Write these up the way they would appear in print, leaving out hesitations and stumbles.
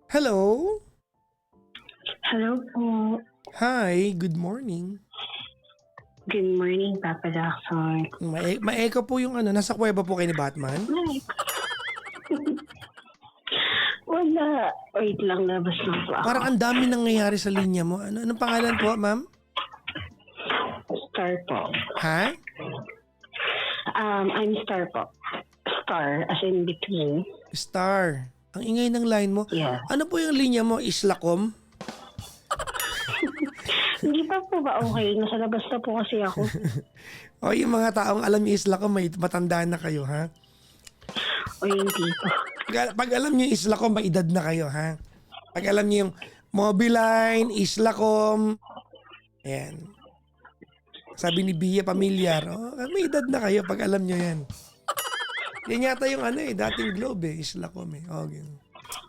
Hello? Hello po. Hi, good morning. Good morning, Papa Jackson. Maeko po yung nasa kuweba po kayo ni Batman? Ay. Wala. Wait lang, labas lang po ako. Parang ang dami nangyayari sa linya mo. Anong pangalan po, ma'am? Star po. Ha? I'm Star po. Star, as in between. Star. Ang ingay ng line mo. Yeah. Ano po yung linya mo? Islacom? Hindi pa po ba okay? Nasa labas na po kasi ako. O yung mga taong alam yung Islacom, may matandaan na kayo, ha? O hindi po. Pag alam niyo yung Islacom, may edad na kayo, ha? Pag alam niyo yung Mobiline, Islacom, ayan. Sabi ni Bia Pamilyar, may edad na kayo pag alam niyo yan. Yan yata yung dating Globe Islacom Okay.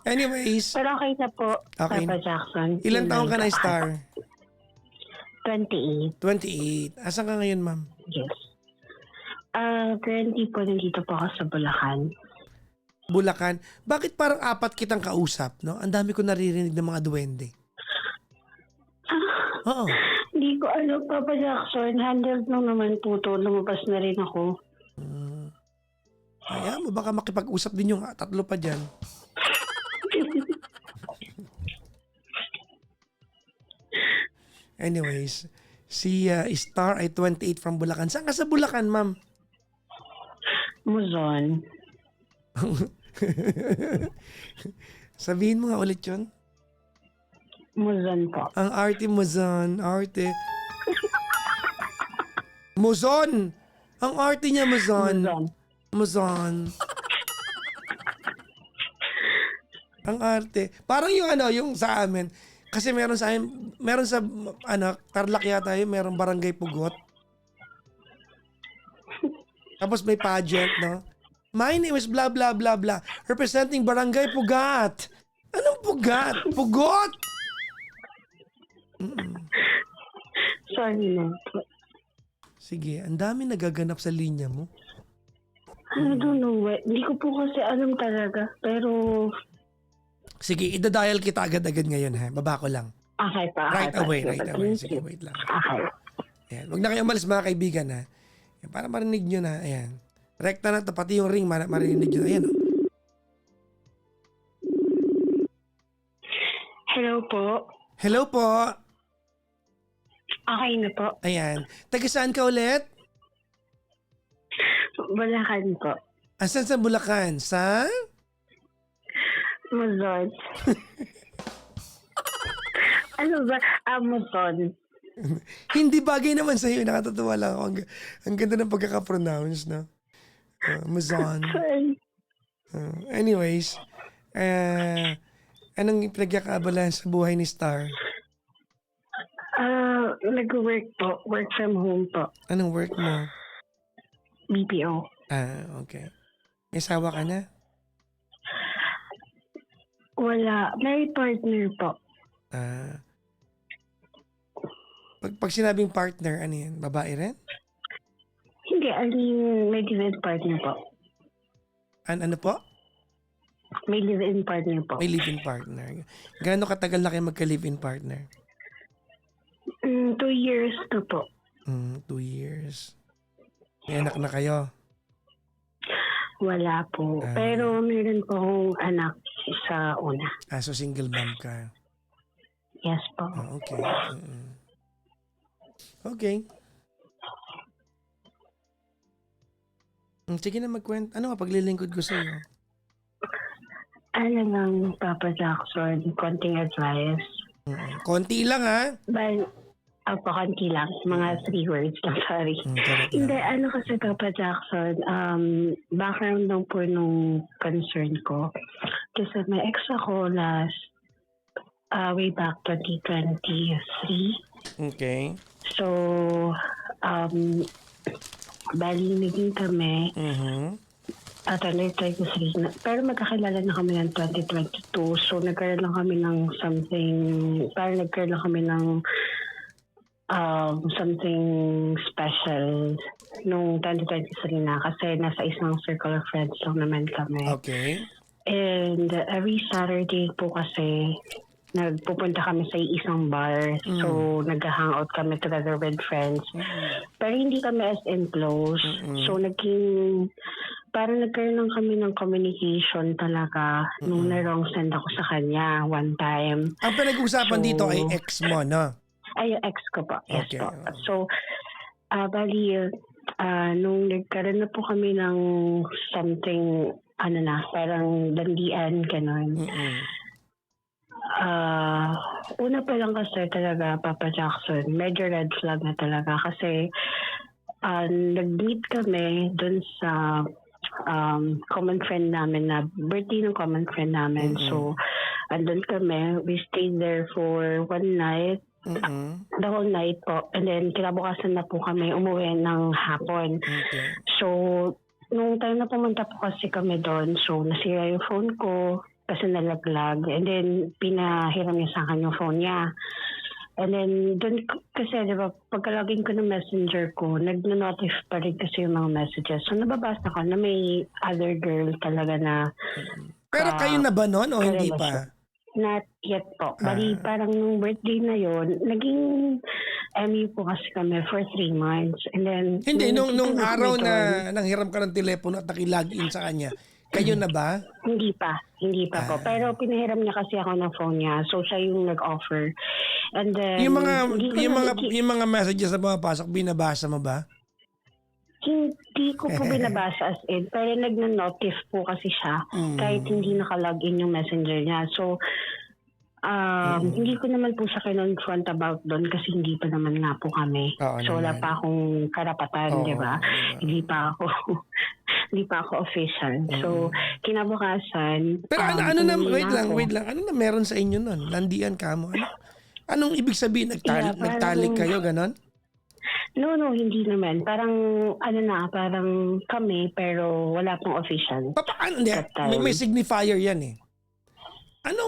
Anyways. Pero okay na po, Okay. Papa Jackson. Ilan taong ka na, Star? 28. 28. Asan ka ngayon, ma'am? Yes. Currently po, nandito po ako sa Bulacan. Bulacan. Bakit parang apat kitang kausap, no? Ang dami ko naririnig ng mga duwende. Oo. Hindi ko alam, Papa Jackson. Handled lang naman po to. Lumabas na rin ako. Kaya mo, baka makipag-usap din yung tatlo pa dyan. Anyways, si Star ay 28 from Bulacan. Saan ka sa Bulacan, ma'am? Muzon. Sabihin mo nga ulit yun. Muzon po. Ang arte Muzon. Arte. Muzon! Ang arte niya, Muzon. Muzon. Muzon. Ang arte. Parang yung yung sa amin. Kasi meron sa amin, meron sa Tarlac yata yun, meron barangay Pugot. Tapos may pageant, no? My name is blah blah blah blah, representing Barangay Pugat. Anong Pugat? Pugot! Sorry na po. Sige, ang dami nagaganap sa linya mo. I don't know. Hindi ko po kasi alam talaga. Pero, Sige, idadial kita agad-agad ngayon, ha? Baba ko lang. okay pa. Right away, Sige, right thank away. you. Sige, wait lang. Okay. Ayan. Huwag na kayo umalis, mga kaibigan, ha? Ayan, para marinig nyo na. Ayan. Rekta na to, pati yung ring, marinig nyo. Ayan, oh. Hello po. Hello po. Okay na po. Ayan. Taga saan ka ulit? Bulacan po. Asan sa Bulacan? Sa? Muzon. Ano ba? Muzon. Hindi bagay naman sa'yo. Nakatatawa lang ako. Ang ganda ng pagkakapronounce, no? Muzon. Sorry. Anyways, anong pinagkakaabalahan sa buhay ni Star? Nag-work po. Work from home po. Anong work mo? BPO. Okay. May asawa ka na? Wala. May partner po. Pag sinabing partner, ano yan? Babae rin? Hindi, may live-in partner po. Ano po? May live-in partner po. May live-in partner. Gaano katagal na kayo magka-live-in partner? 2 years to po. 2 years. May anak na kayo? Wala po. Pero meron po akong anak sa una. So single mom ka. Yes po. Okay. Okay. Sige na magkwento. Ano nga paglilingkod ko sa'yo? Ano lang, Papa Jackson, konting advice. Konti lang, ha? Konti lang. Mga 3 words lang, sorry. Hindi, kasi Papa Jackson, background lang po nung concern ko. Kasi may ex ako last, way back 2023. Okay. So, bali naging kami, at 2023, pero magkakilala na kami ng 2022. So, nagkaroon lang kami ng something, parang nagkaroon lang kami ng something special nung 2023 na kasi nasa isang circle of friends lang naman kami. Okay. And every Saturday po kasi, nagpupunta kami sa isang bar. So, nag-hangout kami together with friends. Pero hindi kami as in close. So, parang nagkaroon lang kami ng communication talaga nung na-wrong send ako sa kanya one time. Ang pinag-usapan So, dito ay ex mo, no? Ay, yung ex ko po. Yes Okay. po. So, bali, nung nagkaroon na po kami ng something, parang landian, gano'n. Una pa lang kasi talaga, Papa Jackson, medyo red flag na talaga kasi nag-meet kami dun sa common friend namin na birthday ng common friend namin. So, andun kami. We stayed there for one night. The whole night po. And then, kinabukasan na po kami umuwi ng hapon. Okay. So, nung time na pumunta po kasi kami doon, so nasira yung phone ko kasi nalaglag. And then, pinahiram niya sa akin yung phone niya. And then, doon kasi, di ba, pagkalagin ko ng messenger ko, nag-notify pa rin kasi yung mga messages. So, nababasa ko na may other girl talaga na... Pero kayo na ba nun o hindi pa? Not yet po. Bali, parang nung birthday na yon naging MU po kasi kami for 3 months. And then... Hindi, nung araw na nanghiram ka ng telepono at nakilogin sa kanya, kayo na ba? Hindi pa po. Pero pinahiram niya kasi ako ng phone niya. So, siya yung nag-offer. And then... Yung mga messages na pumapasok, binabasa mo ba? Hindi ko po binabasa as in. Pero nag-notif po kasi siya. Kahit hindi nakalogin yung messenger niya. So, hindi ko naman po siya kinonfront about doon kasi hindi pa naman nga po kami. So, wala pa akong karapatan, di ba? Hindi pa ako official. So, kinabukasan... Pero wait lang. Ano na meron sa inyo nun? Landian ka mo? Anong ibig sabihin? Nagtalik kayo, ganon? No, hindi naman. Parang, parang kami, pero wala pong official. May signifier yan eh.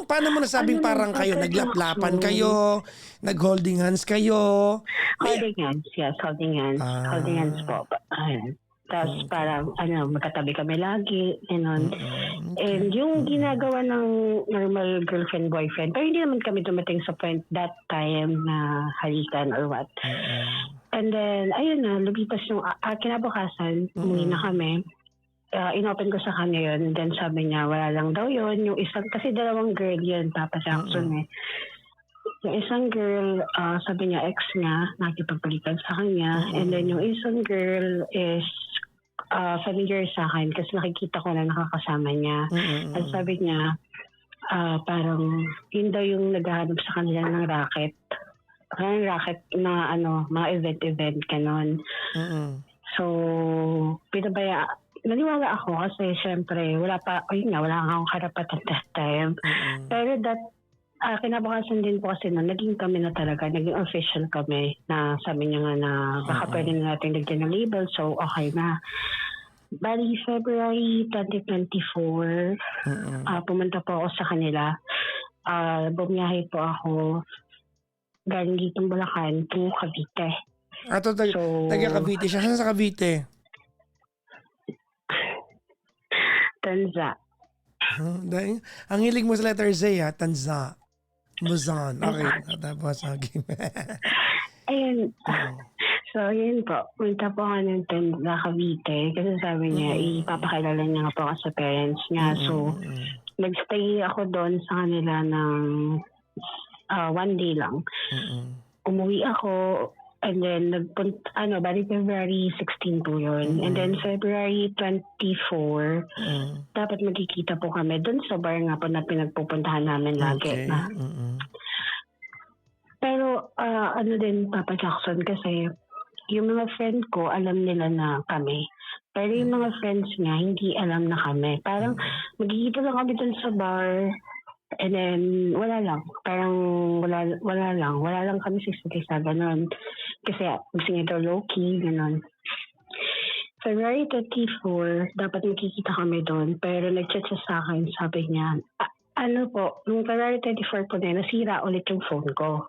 Paano mo nasabing parang kayo? Naglaplapan kayo? Nag-holding hands kayo? Holding hands, yes. Holding hands. Holding hands po. Ayan. Tapos parang, magkatabi kami lagi. And yung ginagawa ng normal girlfriend-boyfriend, pero hindi naman kami dumating sa point that time na halikan or what. And then, ayun na, lumipas yung kinabukasan, umuwi na kami. Inopen ko sa kanya yun. And then sabi niya, wala lang daw yun. Yung isang, kasi dalawang girl yun, Papa Jackson eh. Yung isang girl, sabi niya, ex niya, nakipagpalitan sa kanya. And then yung isang girl is familiar sa akin kasi nakikita ko na nakakasama niya. At sabi niya, parang yun daw yung naghahanap sa kanila ng racket. Parang racket na mga event, ganon. So, naniwala ako kasi syempre, wala akong karapatan that time. Pero kinabukasan din po kasi naging kami na talaga, naging official kami na sabi niya nga na baka pwede na natin lagyan ng label, so okay na. Bali, February 2024, pumunta po ako sa kanila. Bumiyahe po ako galing dito Bulacan to Cavite. Taga-Cavite siya. Saan sa Cavite? Tanza. Ang hilig mo sa letter Z, ha? Tanza. Luzon. Okay. Tapos, okay. Ayun. So, yun po. Punta po ako ng Tanza, Cavite. Kasi sabi niya, ipapakilala niya nga po ako sa parents niya. So, nagstay ako doon sa kanila ng 1 day lang. Umuwi ako. And then, bali February 16 po yun. And then, February 24, dapat magkikita po kami doon sa bar nga po na pinagpupuntahan namin lagi. Pero, din, Papa Jackson, kasi yung mga friend ko, alam nila na kami. Pero yung mga friends niya, hindi alam na kami. Parang, magkikita lang kami doon sa bar. And then, wala lang. Parang wala lang kami sa gano'n. Kasi gusto niya daw low-key, gano'n. February 24, dapat makikita kami doon. Pero nag-chat siya sa akin, sabi niya, nung February 24 po na, nasira ulit yung phone ko.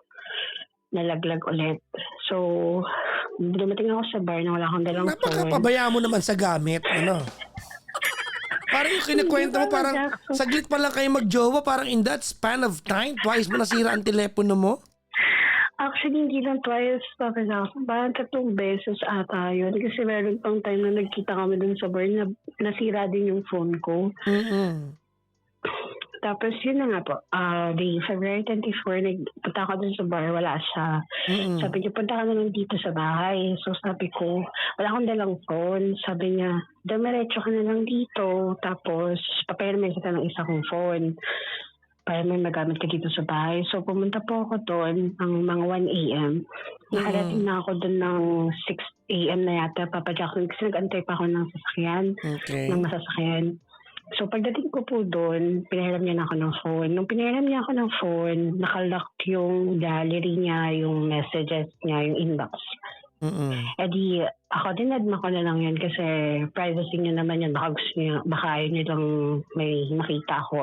Nalaglag ulit. So, dumating ako sa bar na wala akong dalang phone. Napakapabaya mo naman sa gamit, Parang yung kinikwento mo, parang saglit pa lang kayo magjowa, parang in that span of time, twice mo nasira ang telepono mo? Actually, hindi lang twice, Papa Jackson. Parang 3 beses ata yun. Kasi meron pang time na nagkita kami dun sa bar na nasira din yung phone ko. Mm-mm. Tapos yun na nga po, the February 24, nagpunta ako dun sa bar, wala siya. Mm-mm. Sabi niya, punta ka na lang dito sa bahay. So sabi ko, wala akong dalang phone. Sabi niya, dumiretso ka na lang dito. Tapos, papayaramin kita ng isa kong phone para may magamit ka dito sa bahay. So pumunta po ako doon ng mga 1 a.m. Nakarating na ako doon ng 6 a.m. na yata, Papa Jackson. Kasi nag-antay pa ako ng sasakyan, Okay. ng masasakyan. So pagdating ko po doon, pinahiram niya na ako ng phone. Nung pinahiram niya ako ng phone, nakalock yung gallery niya, yung messages niya, yung inbox. Mm-mm. Eh di, ako dinadma ko na lang yan kasi privacy niya naman yan. Baka gusto niya, baka ayaw niya lang may nakita ako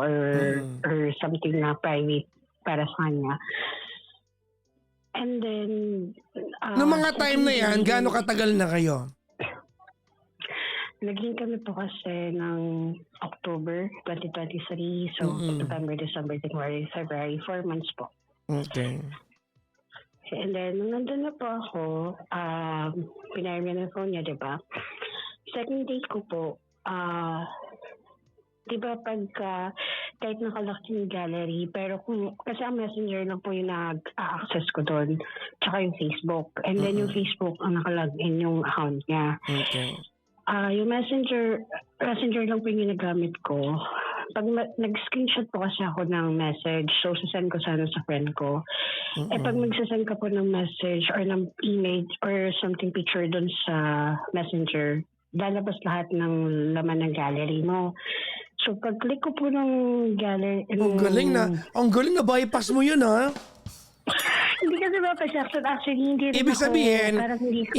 or something na private para sa kanya. And then, Noong mga time na yan, gaano katagal na kayo? naging kami po kasi ng October 2023. So, November, December, January, February, 4 months po. Okay. And then, nung nandun na po ako, pinayar niya ng phone niya, di ba? Second date ko po, di ba pagka kahit nakalock yung gallery, pero kasi ang messenger lang po yung nag-access ko doon, tsaka yung Facebook. And then yung Facebook, ang nakalog in yung account niya. Okay. Yung messenger lang po yung ginagamit ko. Pag nag-screenshot po kasi ako ng message, so sasend ko sana sa friend ko. Pag magsasend ka po ng message or ng image or something picture dun sa messenger, lalabas lahat ng laman ng gallery mo. So pag-click ko po ng gallery... Ang galing na bypass mo yun, ha? Hindi kasi ba pa actually hindi rin Ibig ako, sabihin, parang hindi ko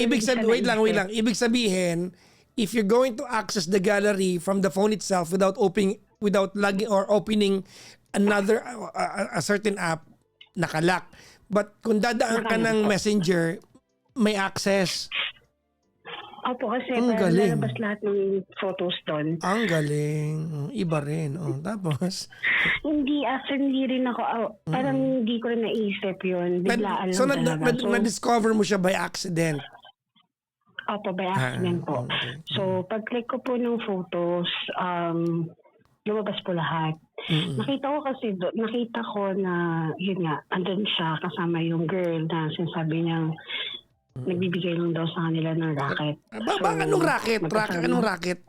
wait lang. Ibig sabihin, if you're going to access the gallery from the phone itself without logging or opening another a certain app, nakalock. But kung dadaan ka ng messenger, may access. Opo, kasi Ang parang galing. lalabas lahat ng photos doon. Ang galing. Iba rin. Tapos? Hindi rin ako, parang hindi ko rin naisip yun. Biglaan So, lang talaga. na-discover mo siya by accident? Opo, by accident po. Okay. So, pag-click ko po ng photos, lumabas po lahat. Nakita ko na, yun nga, andun siya kasama yung girl na sinasabi niyang nagbibigay lang daw sa kanila ng racket. Anong racket? Anong racket?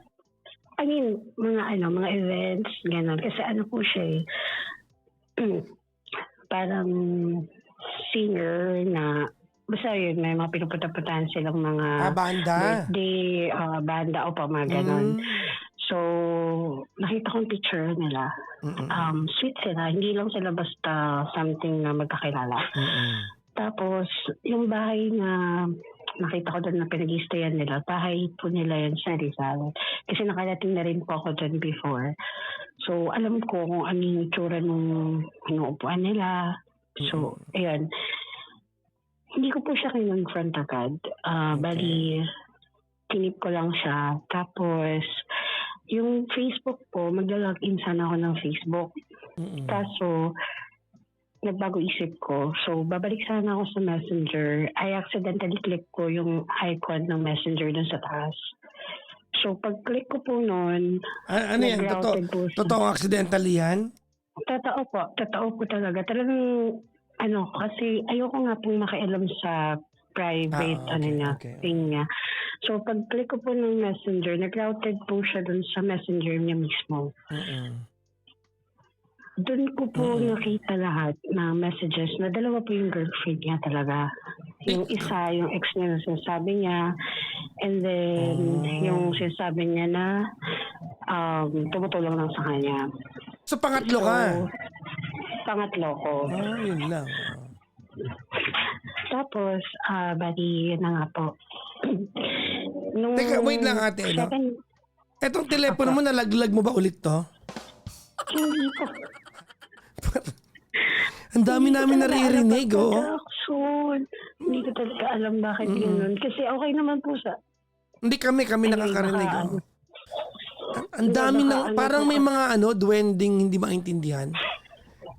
I mean, mga events, gano'n. Kasi po siya parang singer na, basta yun, may mga pinupunta-puntahan silang mga Banda? birthday, banda o pa mga gano'n. So, nakita kong picture nila. Sweet sila. Hindi lang sila basta something na magkakilala. Tapos, yung bahay na nakita ko doon na pinag-i-stayan nila, bahay po nila yan sa Rizal. Kasi nakarating na rin po ako doon before. So, alam ko kung ano yung itsura nung upuan nila. So, ayun. Hindi ko po siya kinonfront agad. Bali, kinip ko lang siya. Tapos, yung Facebook po, magla-login sana ako ng Facebook. Kaso, nagbago isip ko. So, babalik sana ako sa Messenger. I accidentally click ko yung icon ng Messenger dun sa taas. So, pag-click ko po nun, Ano yan? Totoong accidentally yan? Totoo po talaga. Talagang, kasi ayoko nga pong makialam sa private, thing niya. So, pag-click ko po ng Messenger, nag-routed po siya dun sa Messenger niya mismo. Doon ko po nakita lahat na messages na dalawa po yung girlfriend niya talaga. Yung isa, yung ex niya na sinasabi niya. And then, yung sinasabi niya na tumutulong lang sa kanya. So, pangatlo ka? Pangatlo ko. Yun lang. Tapos, bali, yun na nga po. Teka, wait lang ate. Etong telepono mo, nalaglag mo ba ulit to? Hindi po. Ang dami namin naririnig, Hindi ko talaga alam bakit yun. Kasi okay naman po sa... Hindi kami nakakarinig. Ang dami ng, parang may mga duwending hindi maintindihan.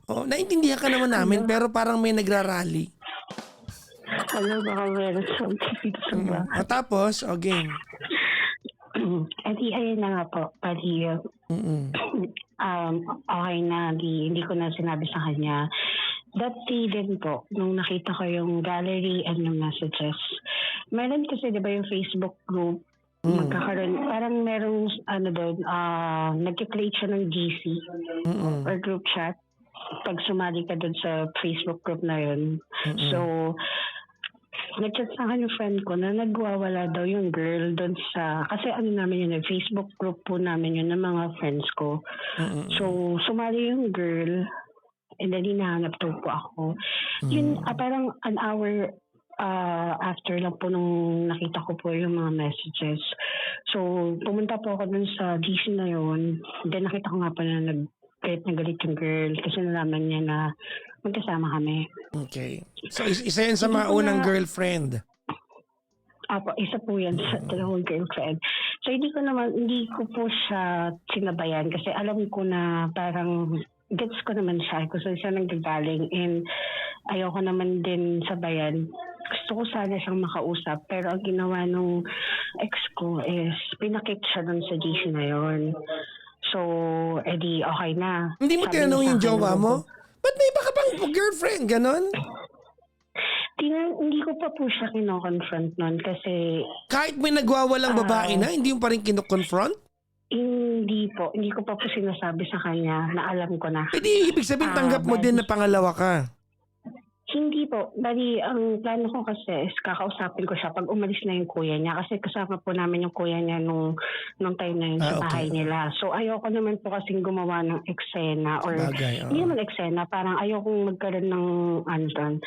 Oh, naintindihan ka naman namin, pero parang may nagrarally. Baka meron sa bahay. Tapos, game. Ayun na nga po. Pati, okay na, hindi ko na sinabi sa kanya. Dati din po, nung nakita ko yung gallery and yung messages, meron kasi diba yung Facebook group, magkakaroon, parang merong doon, nag-create siya ng GC or group chat pag sumali ka doon sa Facebook group na yun. So, nag-chat sa akin yung friend ko na nagwawala daw yung girl doon sa, kasi namin yun, Facebook group po namin yun ng mga friends ko. So, sumali yung girl, and then hinahanap daw po ako. Yun, parang an hour after lang po nung nakita ko po yung mga messages. So, pumunta po ako dun sa GC na yun. Then nakita ko nga pa na galit yung girl kasi nalaman niya na magkasama kami. Okay. So, isa yan sa mga unang girlfriend? Apo, isa po yan sa dalawang girlfriend. So, hindi ko po siya sinabayan kasi alam ko na parang gets ko naman siya. Gusto siya nanggagaling and ayoko naman din sabayan. Gusto ko sana siyang makausap pero ang ginawa nung ex ko is pinakit siya dun sa GC na yun. So, edi okay na. Hindi mo tinanong yung jowa mo? Ba't may iba ka pang girlfriend? Ganon? Hindi ko pa po siya kino-confront nun kasi... Kahit may nagwawalang babae na, hindi mo pa rin kino-confront? Hindi po. Hindi ko pa po sinasabi sa kanya na alam ko na. Pwede ibig sabihin tanggap mo din na pangalawa ka? Hindi po. Bali, ang plano ko kasi is kakausapin ko siya pag umalis na yung kuya niya. Kasi kasama po namin yung kuya niya nung time na yun sa bahay nila. So ayoko naman po kasing gumawa ng eksena or hindi naman eksena. Parang ayokong magkaroon ng anton.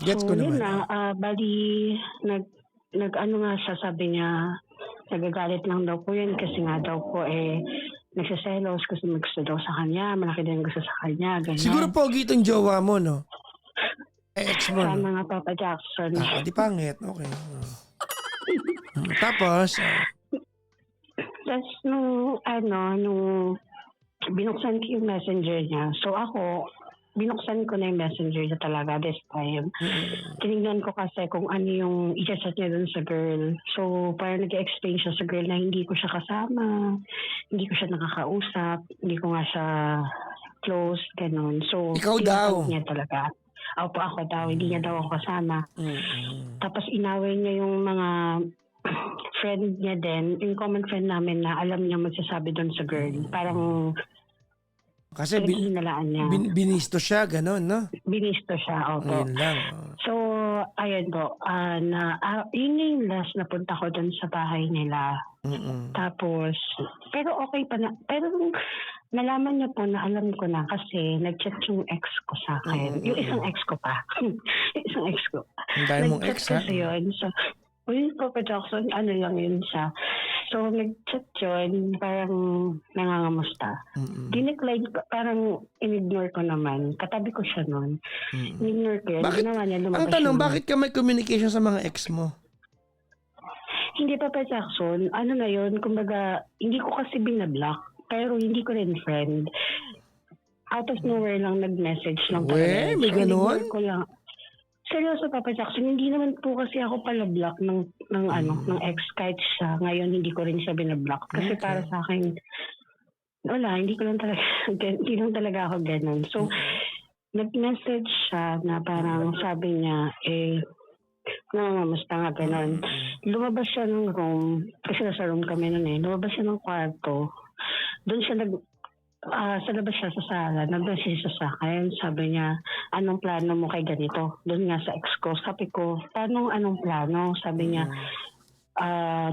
Gets ko naman. Yun na. Bali, nga sasabi niya, nagagalit lang daw po yun kasi nga daw po nagsiselos kasi may gusto daw sa kanya. Malaki din gusto sa kanya. Ganyan. Siguro pogi itong jowa mo, no? Ex mo. Sama nga Papa Jackson. Di pangit. Okay. Tapos? Tapos nung binuksan ko yung messenger niya. So ako, binuksan ko na yung messenger niya talaga this time. Tinignan ko kasi kung ano yung i-chat niya dun sa girl. So parang nag-explain siya sa girl na hindi ko siya kasama, hindi ko siya nakakausap, hindi ko nga siya close, ganun. So, ikaw daw? Niya talaga. Opo, ako daw. Hindi niya daw ako kasama. Tapos inaway niya yung mga friend niya din, yung common friend namin na alam niya magsasabi doon sa girl. Parang kasi hinalaan niya. Binisto siya, gano'n, no? Binisto siya, opo. Ayun lang. So, ayun po. Yun yung last na punta ko doon sa bahay nila. Tapos, pero okay pa na. Pero nalaman niya po na alam ko na kasi nag-chat yung ex ko sa akin. Yung isang ex ko pa. Isang ex ko. Ang dahil mong ex, ha? Kasi yun. So, Papa Jackson, lang yun siya. So, nag-chat yun, parang nangangamusta. Dinecline ko, parang in-ignore ko naman. Katabi ko siya nun. In-ignore ko yun. Ginawa niya, lumabas ang tanong, bakit ka may communication sa mga ex mo? Hindi, Papa Jackson. Na yun, kumbaga, hindi ko kasi binablock. Pero hindi ko rin friend. Out of nowhere lang nag-message lang talaga. May ganun? Ko lang. Seryoso, Papa Jackson, hindi naman po kasi ako pala-block ng ex kahit siya. Ngayon, hindi ko rin siya binablock. Kasi para sa akin, wala, hindi lang talaga ako ganun. So, nag-message siya na parang sabi niya, nangangamusta nga ganun. Lumabas siya ng room, kasi nasa room kami nun lumabas siya ng kwarto. Doon siya sa labas siya sa sala, nag-message siya sa akin. Sabi niya, anong plano mo kay ganito? Doon nga sa ex ko. Sabi ko, paano anong plano? Sabi niya,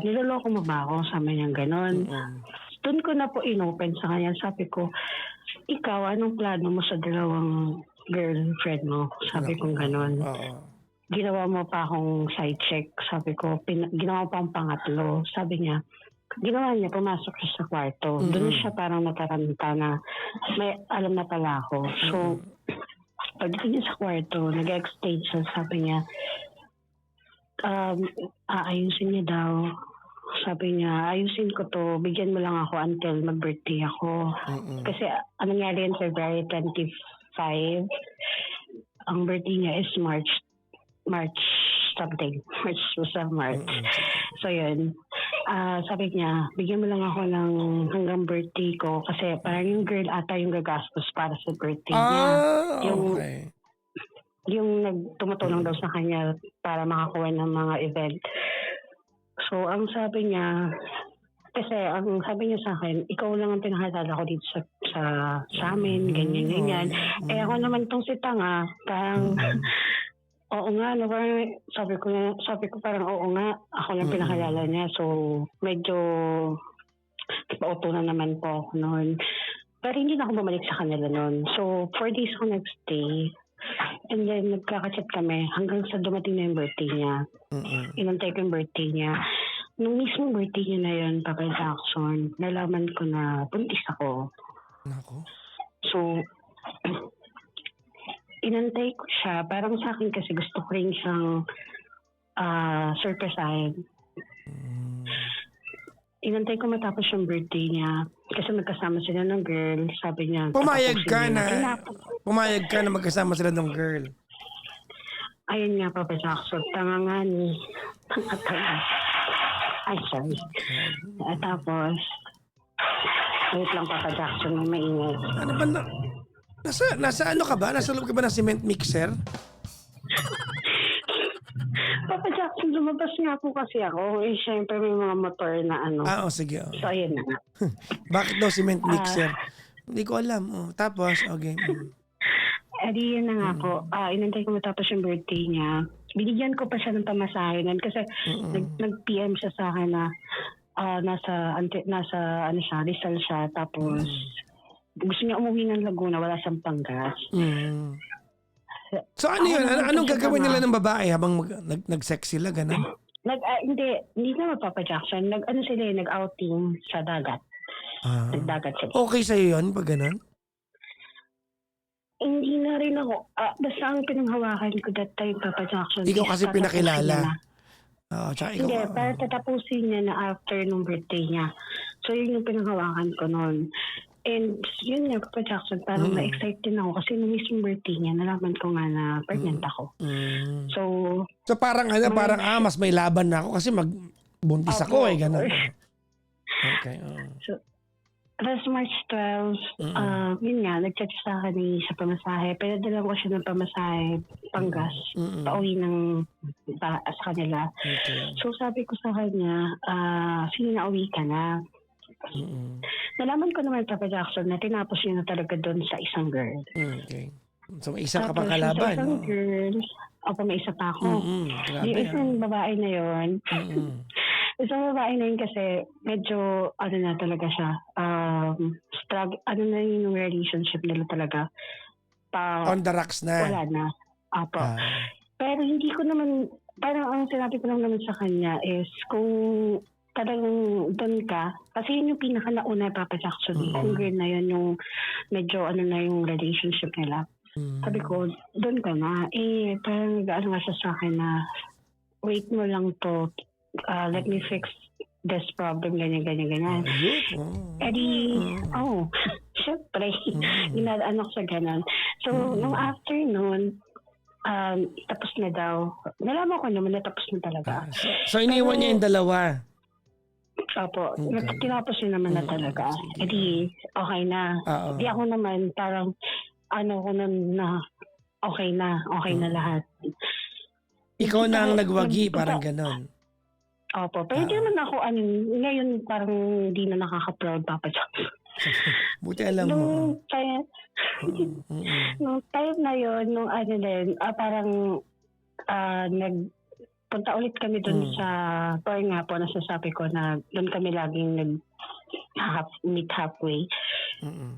niloloko mo ba ako? Sabi niya gano'n. Doon ko na po inopen sa kanya. Sabi ko, ikaw, anong plano mo sa dalawang girlfriend mo? Sabi ko gano'n. Ginawa mo pa akong side check. Sabi ko, ginawa pa ang pangatlo. Sabi niya, ginawa niya, pumasok siya sa kwarto. Doon siya parang nataranta na may alam na pala ako. So, pagdating niya sa kwarto, nag-explain siya, sabi niya, aayusin niya daw. sabi niya, ayusin ko to, bigyan mo lang ako until mag-birthday ako. Kasi anong nangyari yun, February 25, ang birthday niya is March something. March. So yun, sabi niya, bigyan mo lang ako ng hanggang birthday ko kasi parang yung girl ata yung gagastos para sa birthday niya. Okay. Yung tumutulong daw sa kanya para makakuha ng mga event. So, ang sabi niya, kasi ang sabi niya sa akin, ikaw lang ang pinakilala ko dito sa amin, ganyan. Eh ako naman tong si Tanga, parang, oo nga, no, parang, sabi ko parang oo nga, ako lang pinakilala niya. So, medyo pauto na naman po ako noon. Pero hindi na ako bumalik sa kanila noon. So, 4 days ako nagstay. And then, nagkakachat kami hanggang sa dumating na yung birthday niya. Inantay ko yung birthday niya. Nung mismo birthday niya na yun, Papa Jackson, nalaman ko na buntis ako. Nako. So, inantay ko siya. Parang sa akin kasi gusto ko rin siyang surprisein. Inantay ko matapos yung birthday niya. Kasi magkasama sila ng girl. Sabi niya, Pumayag ka na magkasama sila ng girl. Ayun nga, Papa Jackson. Tanga nga ni. Ay, sorry. Tapos, wait lang, Papa Jackson. May maingay. Ano ba na? Nasa ano ka ba? Nasa loob ka ba ng cement mixer? Papa Jackson, lumabas nga po kasi ako. Eh, syempre may mga motor na ano. Sige. So, ayun na nga. Bakit daw cement mixer? Hindi ko alam. Tapos, okay. Edi yun na nga po. Inantay ko matapos yung birthday niya. Binigyan ko pa siya ng pamasahe nun kasi nag-PM siya sa akin na nasa ano siya, Rizal siya. Tapos gusto niya umuwi ng Laguna, wala siyang panggas. So ano yun? Anong gagawin nila ng babae habang nag-sex sila? Ganun? Hindi na Papa Jackson. Nag-outing sa dagat. Nagdagat sila. Okay sa'yo yun pag ganun? Hindi na rin ako. Basta ang pinanghawakan ko that time, Papa Jackson. Ikaw kasi pinakilala. Hindi, para tatapusin niya na after nung birthday niya. So, yun yung pinanghawakan ko noon. And yun nga, Papa Jackson, parang na-excite din ako kasi nung mismong birthday niya, nalaman ko nga na pregnant ako. So parang mas may laban na ako kasi magbuntis ako gano'n. Okay. So, last March 12, yun nga, nag-chat sa akin sa pamasahe. Pero dala ko siya ng pamasahe, panggas, pauwi sa kanila. Okay. So sabi ko sa kanya, sige na, uwi ka na. Nalaman ko naman, Papa Jackson, na tinapos niya na talaga doon sa isang girl. Okay. So may isa ka pang Tapos, kalaban. sa isang girl, may isa pa ako. Yung isang babae na yun, isang babae na yun kasi medyo, na talaga siya, na yung relationship nila talaga. On the rocks na. Wala na. Pero hindi ko naman, parang ang sinabi ko lang naman sa kanya is kung talagang doon ka, kasi yun yung pinaka-nauna, Papa Jackson. Yung girl na yun, yung medyo na yung relationship nila. Sabi ko, doon ka na. Parang nag-ano nga siya sa akin na, wait mo lang to, let me fix this problem, ganyan. Syempre, inadaan ako sa ganun. So, nung afternoon, tapos na daw. Nalaman ko naman na tapos na talaga. So, iniwan niya yung dalawa? Opo. Tinapos niya naman na talaga. Edi, okay na. Di ako naman, parang, ko na okay na lahat. Ikaw na ang nagwagi, parang ganon. Opo. Pero di naman ako, ngayon parang hindi na nakaka-proud, Papa Jackson. Buti alam mo. Nung time na yun, parang nagpunta ulit kami dun sa tour nga po, nasasabi ko na dun kami laging meet halfway.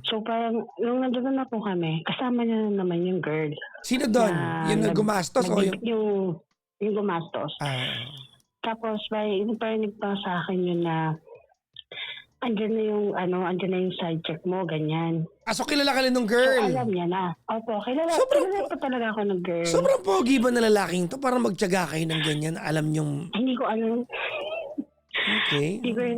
So parang, nung nandun na po kami, kasama niya naman yung girl. Sino doon? Yung gumastos o yung gumastos. Tapos, parang nagpa sa akin yun na andyan na yung side check mo, ganyan. So kilala ka rin ng girl? So, alam niya na. Opo, kilala pa talaga ako ng girl. Sobrang pogi ba na lalaking to? Parang magtiyaga kayo ng ganyan, alam niyong... Hindi ko alam. Okay. Figure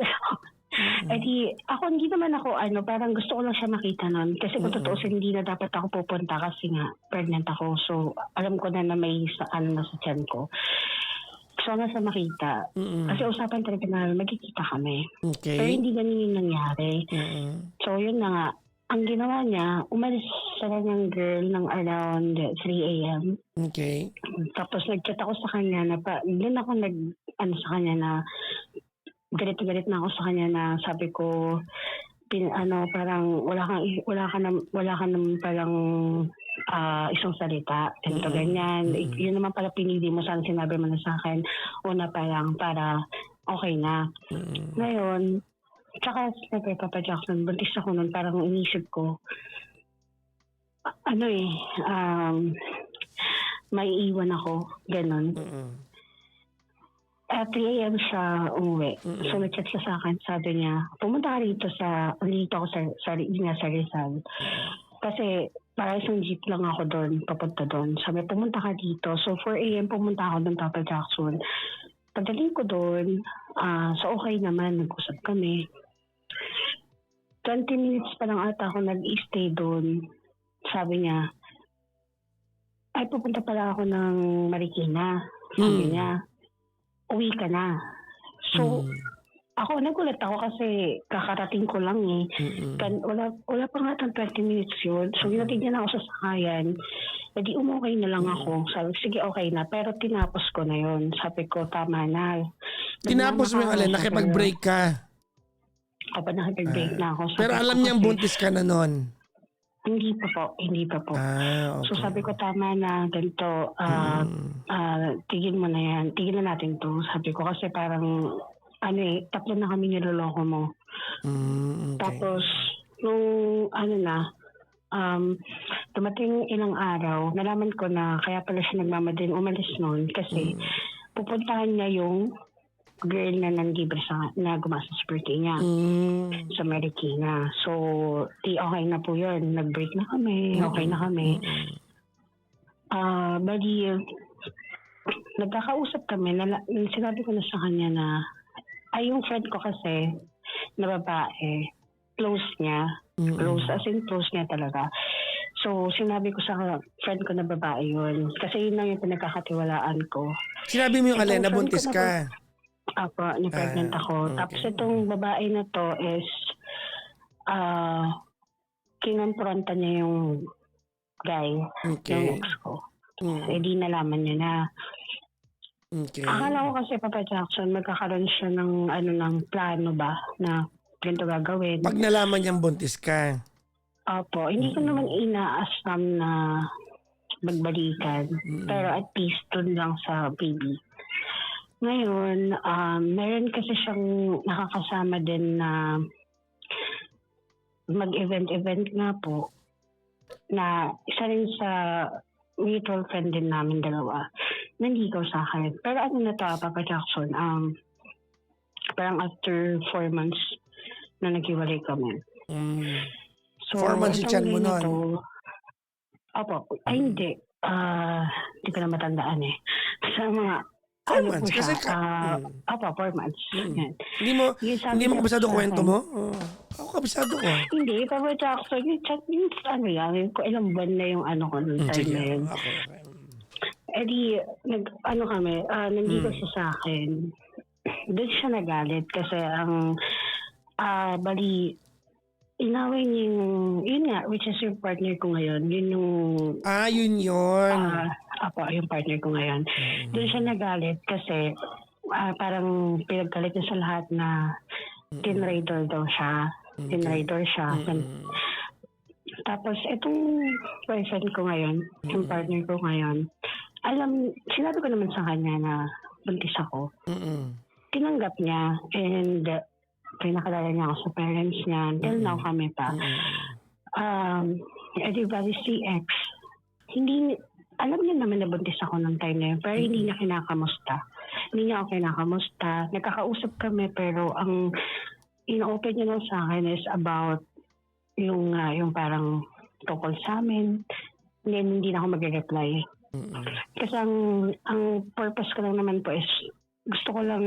Eh di, ako hindi naman ako parang gusto ko lang siya makita nun. Kasi kung totoo hindi na dapat ako pupunta kasi nga pregnant ako. So, alam ko na may na sa tiyan ko. Gusto ko na siya makita. Kasi usapan talaga na magkikita kami. Okay. Pero hindi ganun yung nangyari. So, yun na nga. Ang ginawa niya, umalis sa kanyang girl ng around 3 a.m. Okay. Tapos nag-chat ako sa kanya na doon ako sa kanya na galit na ako sa kanya na sabi ko parang wala ka nang parang isang salita ganito ganyan. Yun naman pala pinili mo, sana sinabi mo na sa akin una parang para okay na. Ngayon tsaka sabi Papa Jackson, buntis ako nun, parang inisip ko may iwan ako ganun. At 3 a.m. siya umuwi. So, nag-chat siya sa akin. Sabi niya, pumunta ka dito dito ako sa Rizal. Kasi, para isang jeep lang ako doon, papunta doon. Sabi, pumunta ka dito. So, 4 a.m. pumunta ako doon, Papa Jackson. Padaling ko doon. So, okay naman. Nag-usap kami. 20 minutes pa lang ata ako nag-stay doon. Sabi niya, ay, pupunta pala ako ng Marikina. Sabi niya, uwi ka na. So, nagulat ako kasi kakarating ko lang eh. Wala pa nga tang 20 minutes yun. So, ginatignan ako sa sakayan. E di umukay na lang ako. Sabi, sige, okay na. Pero tinapos ko na yun. Sabi ko, tama na. Tinapos mo yung nakipag-break ka. Opo, nakipag-break na ako. Pero alam niyang buntis ka na nun. Hindi pa po. Okay. So sabi ko, tama na, ganito, tigil mo na yan, tigil na natin to. Sabi ko kasi parang, tatlo na kami niloloko mo. Okay. Tapos, nung, dumating ilang araw, nalaman ko na kaya pala siya nagmamadaling umalis noon kasi pupuntahan niya yung girl na nanlibre na gumasa sa birthday niya sa Marikina. So, okay na po yun. Nag-break na kami. Okay na kami. Bali, nagkakausap kami. Sinabi ko na sa kanya na yung friend ko kasi na babae, close niya. Close, as in close niya talaga. So, sinabi ko sa friend ko na babae yun. Kasi yun lang yung pinagkakatiwalaan ko. Sinabi mo yung na buntis ka? Apo, na-pregnant ako. Okay. Tapos itong babae na to is kinonfronta niya yung guy, yung ex ko. Eh di nalaman niya na. Okay. Akala ko kasi Papa Jackson, magkakaroon siya ng plano ba na ganito gagawin. Pag nalaman niyang buntis ka? Opo, hindi ko naman ina-assume na magbalikan. Pero at least dun lang sa baby. Ngayon, meron kasi siyang nakakasama din na mag-event nga po na isa rin sa mutual friend din namin dalawa. Nanligaw sa akin. Pero na to, Papa Jackson, parang after 4 months na naghiwalay kami. So, 4 months yung tiyan mo nun? Opo. Ay, hindi. Hindi ko na matandaan eh. Sa mga 4 months? Kasi 4 months. Yan. Hindi mo kabisado kwento mo? Ako kabisado ko. Hindi, Papa Jackson, yung chat, yung kung ilang buwan na yung ko nung time na yun. Okay. Eh di, nandito siya sa akin. Doon siya nagalit kasi bali, inaway niya yun nga, which is yung partner ko ngayon. Yun yung... yun. Apo, yung partner ko ngayon. Doon siya nagalit kasi parang pinagkalit niya sa lahat na tinraidor daw siya. Tinraidor siya. Tapos, itong boyfriend ko ngayon, yung partner ko ngayon, sinabi ko naman sa kanya na buntis ako. Tinanggap niya and pinakalala niya ako sa parents niya. Until now kami pa. Everybody si ex. Alam niya naman na buntis ako ng time na yun, pero hindi niya kinakamusta. Hindi niya ako kinakamusta. Nagkakausap kami, pero ang in-open niya lang sa akin is about yung parang tungkol sa amin. Hindi na ako mag-reply. Kasi ang purpose ko lang naman po is gusto ko lang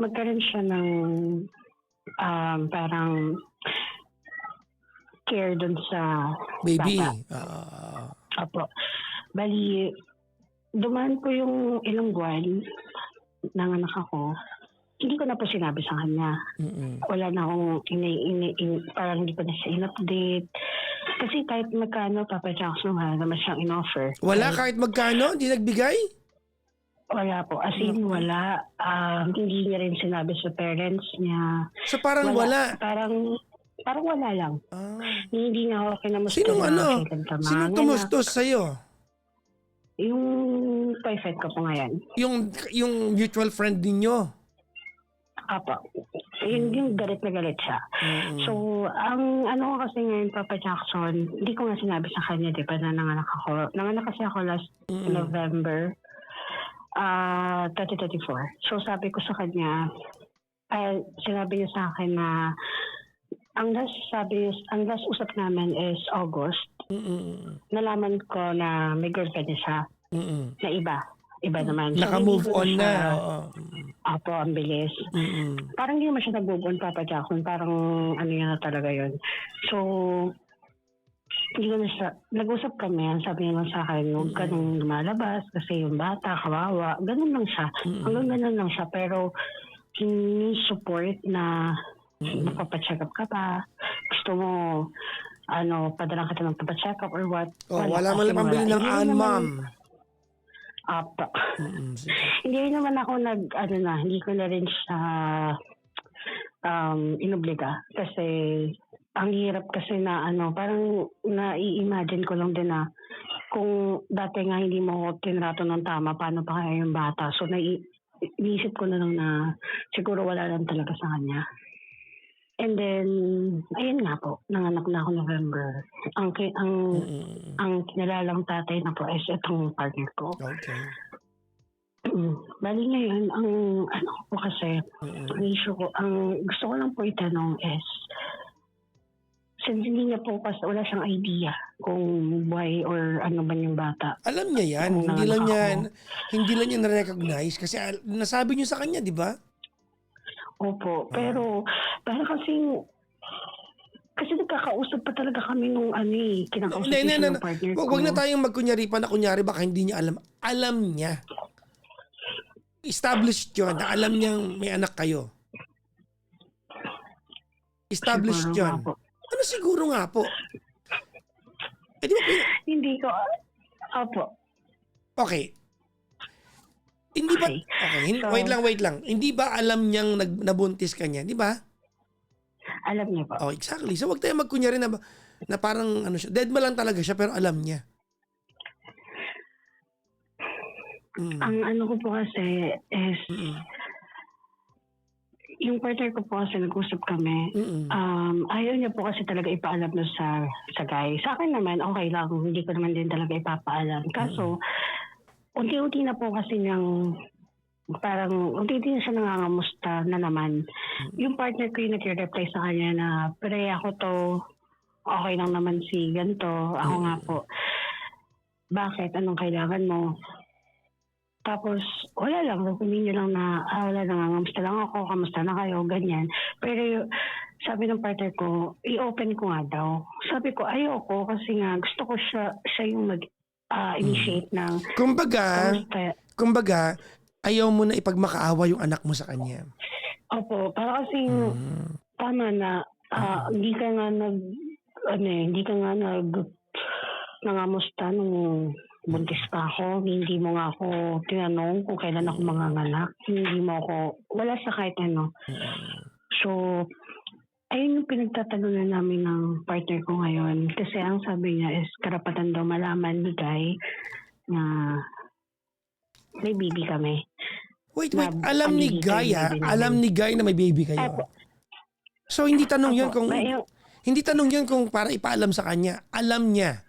magkaroon siya ng parang care dun sa Baby. bata. Opo. Bali, dumaan po yung ilang buwan ng anak ako. Hindi ko na po sinabi sa kanya. Wala na akong parang hindi ko na siya in-update. Kasi kahit magkano, Papa Jackson, wala naman siyang in-offer. Wala kahit magkano? Hindi nagbigay? Wala po. As in, wala. Hindi niya rin sinabi sa parents niya. So parang wala? Parang wala lang. Hindi nga ako kinamusta. Sinong tumustos sa'yo? Yung boyfriend ko po ngayon. Yung mutual friend ninyo? Apo. Yung galit na galit siya. So, ang ano ko kasi ngayon, Papa Jackson, hindi ko nga sinabi sa kanya, di ba, na nanganak ako. Nanganak kasi ako last November 2024. So, sabi ko sa kanya, sinabi niya sa akin na ang last usap namin is August. Nalaman ko na may girlfriend niya siya na iba naman. Naka-move on na. Apo, ang bilis. Parang hindi naman siya nag-move on, Papa Jackson. Parang ano yan na talaga yun. So, hindi ko na siya, nag-usap kami, sabi niya lang sa akin, huwag ka nung lumalabas kasi yung bata, kawawa. Ganun lang siya. Hanggang ganun lang siya. Pero, hindi support na mapapacheck up ka pa. Gusto mo, padala kita ng papacheck up or what. Wala mo lang pambili ng Anmam. Apa. Hindi naman ako hindi ko na rin siya inobliga. Kasi, ang hirap kasi na parang nai-imagine ko lang din na kung dati nga hindi mo tinrato ng tama, paano pa kaya yung bata? So, naiisip ko na lang na siguro wala lang talaga sa kanya. And then, ayun nga po, nanganak na ako November. Ang kinalalang tatay na po is itong partner ko. Okay. Bali ngayon, ang po kasi, ang issue ko, ang gusto ko lang po itanong is, since hindi niya po kasi wala siyang idea kung buhay or ano ba yung bata. Alam niya yan. Hindi lang niya na-recognize kasi nasabi niyo sa kanya, di ba? Opo, pero kasi nagkakausap pa talaga kami nung kinakausap niya ng partner ko. Huwag na tayong magkunyari pa na kunyari baka hindi niya alam. Alam niya. Established yun na alam niyang may anak kayo. Established yun. Ano siguro nga po? Di ba? Hindi ko. Opo. Okay. Hindi ba? Okay. So, wait lang. Hindi ba alam niyang nabuntis ka niya? Di ba? Alam niya po. Oh, exactly. So, wag tayong magkunyari na parang siya. Dead ma lang talaga siya pero alam niya. Ang ko po kasi is yung partner ko po kasi nag-usap kami. Ayaw niya po kasi talaga ipaalam na sa guy. Sa akin naman, okay lang. Hindi ko naman din talaga ipapaalam. Kaso, unti-unti na po kasi niyang unti-unti na siya nangangamusta na naman. Yung partner ko yung nag-reply sa kanya na, pero ako to, okay lang naman si ganito. Ako nga po. Bakit? Anong kailangan mo? Tapos, wala lang. Sabihin niyo lang na, wala, nangangamusta lang ako, kamusta na kayo, ganyan. Pero sabi ng partner ko, i-open ko nga daw. Sabi ko, ayoko kasi nga gusto ko siya yung initiate ng... Kumbaga, ayaw mo na ipagmakaawa yung anak mo sa kanya. Opo, para kasi tama na hindi ka nga nangamusta nung buntis pa ako. Hindi mo nga ako tinanong kung kailan ako manganganak. Hindi mo ako, wala sa kahit ano. So, ayun yung pinagtatanungan namin ng partner ko ngayon. Kasi ang sabi niya is karapatan daw malaman ni Guy na may baby kami. Wait. Alam ni Guy na may baby kayo. So, hindi tanong yun kung... Hindi tanong yun kung para ipaalam sa kanya. Alam niya.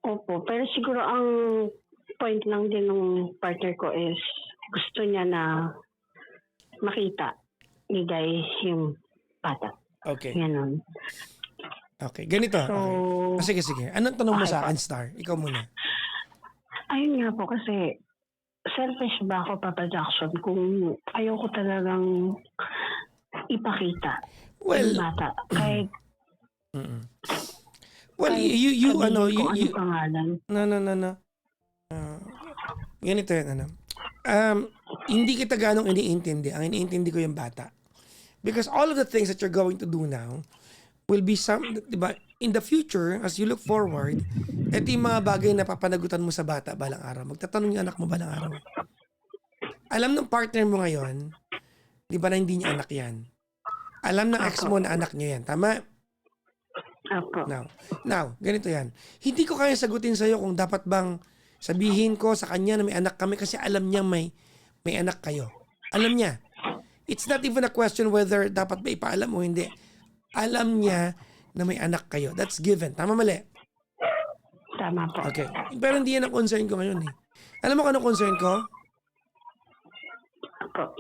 Opo. Pero siguro ang point lang din ng partner ko is gusto niya na makita ni Guy yung bata. Okay. Ganon. Okay. Ganito. So, okay. Sige. Anong tanong mo sa akin, Star? Ikaw muna. Ayun nga po kasi selfish ba ako, Papa Jackson, kung ayoko talagang ipakita yung Well, bata. Kahit, mm. Well, kahit you, sabihin ano, ko you, anong pangalan. no. Ganito yan, ano. Hindi kita ganong iniintindi. Ang iniintindi ko yung bata. Because all of the things that you're going to do now will be di ba, in the future, as you look forward, ito yung mga bagay na papanagutan mo sa bata balang araw. Magtatanong yung anak mo balang araw. Alam ng partner mo ngayon, di ba na hindi niya anak yan? Alam ng ex mo na anak niya yan. Tama? Apo. Now, ganito yan. Hindi ko kaya sagutin sa'yo kung dapat bang sabihin ko sa kanya na may anak kami kasi alam niya may anak kayo. Alam niya. It's not even a question whether dapat ba ipaalam o hindi. Alam niya na may anak kayo. That's given. Tama, mali? Tama po. Okay. Pero hindi yan ang concern ko ngayon eh. Alam mo kung ano concern ko? Apo.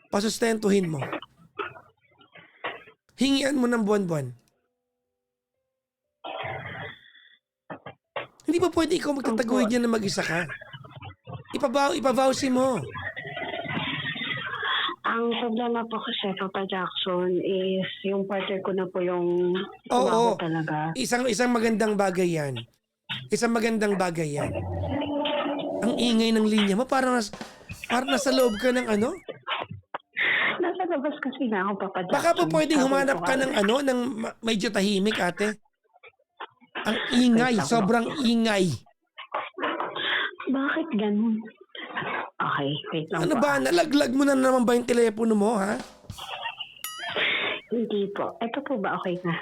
Pasustentuhin mo. Hingian mo ng buwan-buwan. Hindi ba pwede ikaw magtataguyod niya na mag-isa ka? Ipavowsi mo. Ang problema po kasi, Papa Jackson, is yung partner ko na po yung Oo. talaga. Isang magandang bagay yan. Isang magandang bagay yan. Ang ingay ng linya mo, parang nasa loob ka ng ano? Nasa labas kasi na ako, Papa Jackson. Baka po pwedeng Sabi humanap ko ka nga, ng ano, ng medyo tahimik, ate. Ang ingay, sobrang ingay. Bakit ganun? Okay, wait lang Ano po. ba, nalaglag mo na naman ba yung telepono mo, ha? Hindi po. Ito po ba okay na?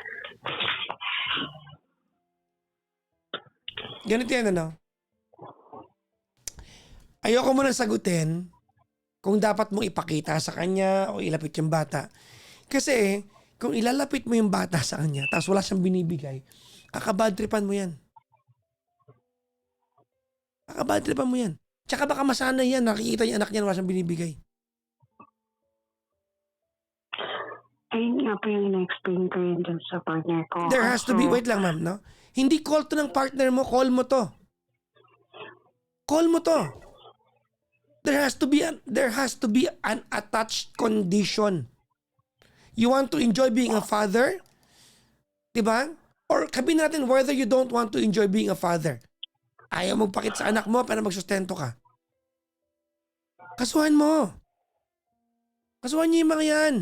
Ganito yan, ano? Ayoko mo nang sagutin kung dapat mong ipakita sa kanya o ilapit yung bata. Kasi, kung ilalapit mo yung bata sa kanya, tapos wala siyang binibigay, kakabadtripan mo yan. Kakabadtripan mo yan. Tsaka baka masanay yan, nakikita niya anak niya wala siyang binibigay. Ayun nga po yung ina-explain ko yun dun sa partner ko. There has to be, wait lang ma'am, no? Hindi call to ng partner mo, call mo to. Call mo to. There has to be an attached condition. You want to enjoy being a father? Diba? Or sabihin natin whether you don't want to enjoy being a father. Ayaw magpakit sa anak mo pero magsustento ka. Kasuhan mo. Kasuhan niyo yung mga yan.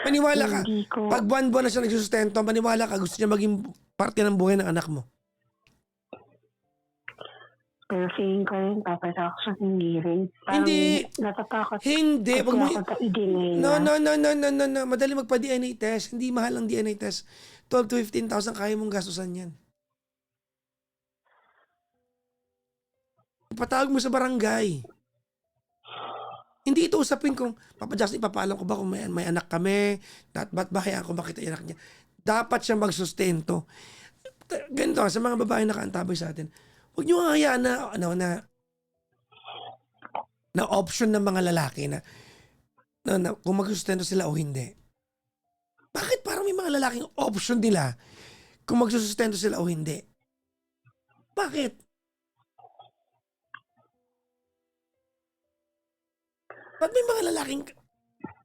Paniwala ka. Hindi ko. Pag buwan-buwan na siya nagsusustento, paniwala ka, gusto niya maging parte ng buhay ng anak mo. Pero feeling ko rin, Papa Jackson, hindi rin. Parang Hindi. natatakot. Hindi. Kasi Wag mo, ako i-deny no. na. Madali magpa-DNA test. Hindi mahal ang DNA test. 12 to 15,000 kaya mong gastusan yan. Ipatawag mo sa barangay. Hindi ito usapin kung, Papa Jackson, ipapaalam ko ba kung may anak kami? Ba't ba kaya ako makita yung anak niya? Dapat siya magsustento. Ganito, sa mga babae na nakaantabay sa atin, huwag niyo hayaan na option ng mga lalaki na kung magsustento sila o hindi. Bakit parang may mga lalaking option nila kung magsusustento sila o hindi? Bakit? Ba't may mga lalaking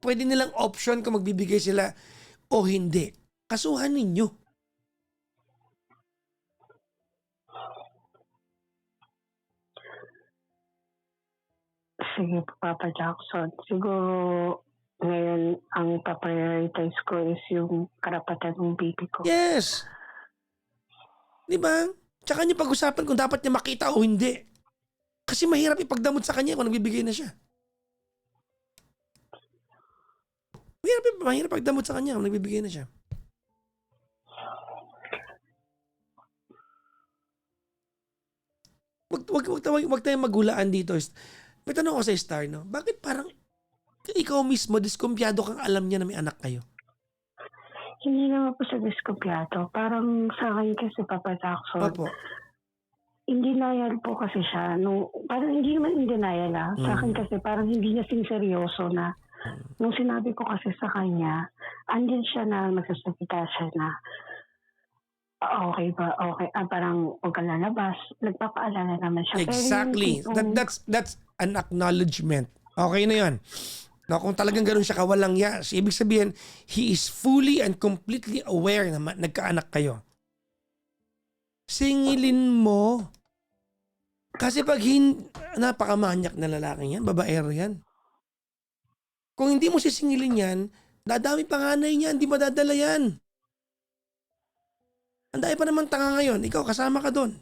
pwede nilang option kung magbibigay sila o hindi? Kasuhan ninyo. Sige, Papa Jackson. Siguro, ngayon, ang pa-prioritize ko is yung karapatan ng baby ko. Yes. Di ba? Tsaka niyo pag-usapan kung dapat niya makita o hindi. Kasi mahirap ipagdamot sa kanya kung nagbibigay na siya. Mahirap pagdamot sa kanya kung nagbibigay na siya. Wag tayong magulaan dito. May tanong ko sa Star, no? Bakit parang ikaw mismo, diskumpiyado kang alam niya na may anak kayo? Hindi naman po sa diskumpiyado. Parang sa akin kasi, Papa Jackson, Opo. in denial po kasi siya. Parang hindi naman in denial Sa akin kasi parang hindi niya seryoso na nung sinabi ko kasi sa kanya andyan siya na nagsasalita siya na, okay ba, okay, parang huwag ka lalabas. Nagpapaalala naman siya. Pero yung Exactly. tipong, That's an acknowledgement. Okay na yun. No, kung talagang ganun siya kawalang ya, ibig sabihin, he is fully and completely aware na nagkaanak kayo. Singilin mo. Kasi pag napakamanyak na lalaki yan, babaero yan. Kung hindi mo sisingilin yan, dadami panganay niya, hindi madadala yan. Ang dami pa naman tanga ngayon, ikaw kasama ka doon.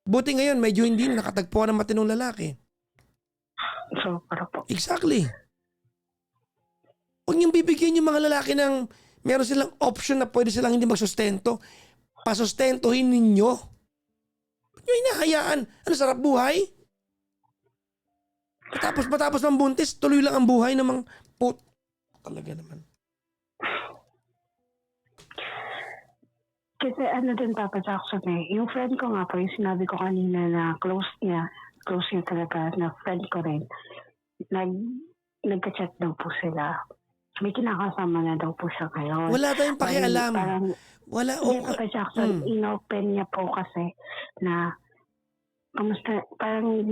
Buti ngayon, medyo hindi nakatagpuan ng matinong lalaki. so, para po. Exactly. Huwag niyong bibigyan yung mga lalaki ng meron silang option na pwede silang hindi magsustento. Pasustentuhin ninyo. Huwag niyo hinahayaan. Ano, sarap buhay? Matapos ng buntis, tuloy lang ang buhay ng mga talaga naman. Kasi ano din, Papa Jackson yung friend ko nga po, yung sinabi ko kanina na close niya talaga, na friend ko rin, nagka-chat daw po sila. May kinakasama na daw po siya ngayon. Wala tayong pakialam. Parang, wala. Papa Jackson, inopen niya po kasi na, kamusta, parang,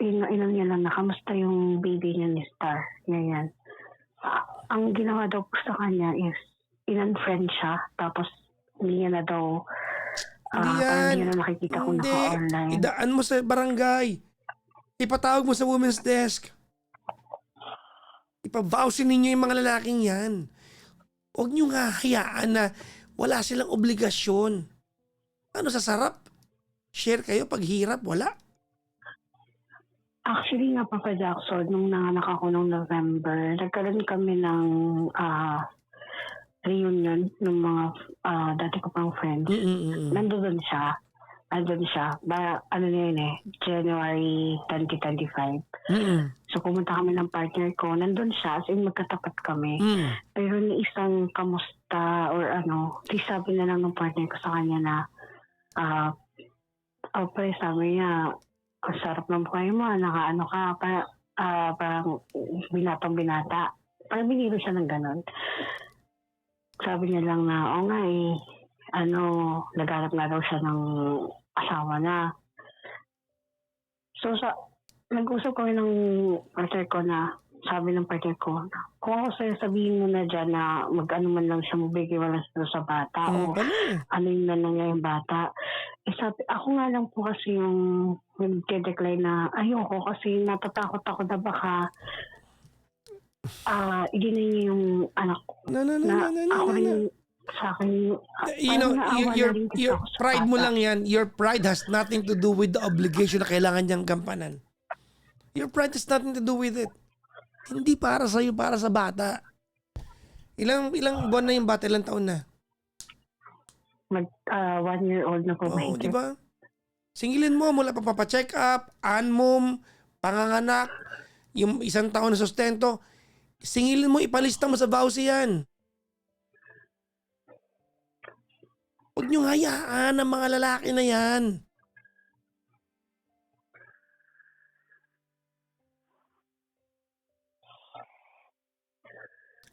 inom niya lang na, kamusta yung baby niya ni Star, ganyan. Ang ginawa daw po sa kanya is, in-unfriend siya, tapos, hindi niya na daw, Hindi yan. parang hindi niya na nakikita kung naka-online. Idaan mo sa barangay. Ipatawag mo sa women's desk. Ipavowsin ninyo yung mga lalaking yan. Huwag nyo nga hayaan na wala silang obligasyon. Ano sa sarap? Share kayo pag hirap, wala. Actually nga, Papa Jackson, nung nanganak ako nung November, nagkaroon kami ng reunion ng mga dati ko pang friends. Nandun siya. Ano na yun January 2025. So pumunta kami ng partner ko. Nandun siya, as in magkatapat kami. Pero ni isang kamusta or di sabi na lang ng partner ko sa kanya na, pre, sabi niya, ang sarap ng buhay mo, nakaano ka, parang binatang binata. Parang biniro siya ng ganon. Sabi niya lang na, nga naghanap na daw siya ng asawa na. So, nag-usap kami ng partner ko na, sabi ng partner ko, kung ako sa'yo sabihin mo na dyan na mag-ano man lang siya, mabigay mo lang siya sa bata o ano yung nangyay yung bata. Sabi, ako nga lang po kasi yung nag-decline na ayoko kasi natatakot ako na baka iginin niya yung anak ko. Ako rin sa akin. Your pride mo lang yan. Your pride has nothing to do with the obligation na kailangan niyang gampanan. Your pride has nothing to do with it. Hindi para sa'yo, para sa bata. Ilang buwan na yung bata? Ilang taon na? 1 year old na po. Oo, di ba? Singilin mo mula papacheck up, anmom, panganganak, yung 1 taon na sustento. Singilin mo, ipalista mo sa vowsy yan. Huwag niyong hayaan ang mga lalaki na yan.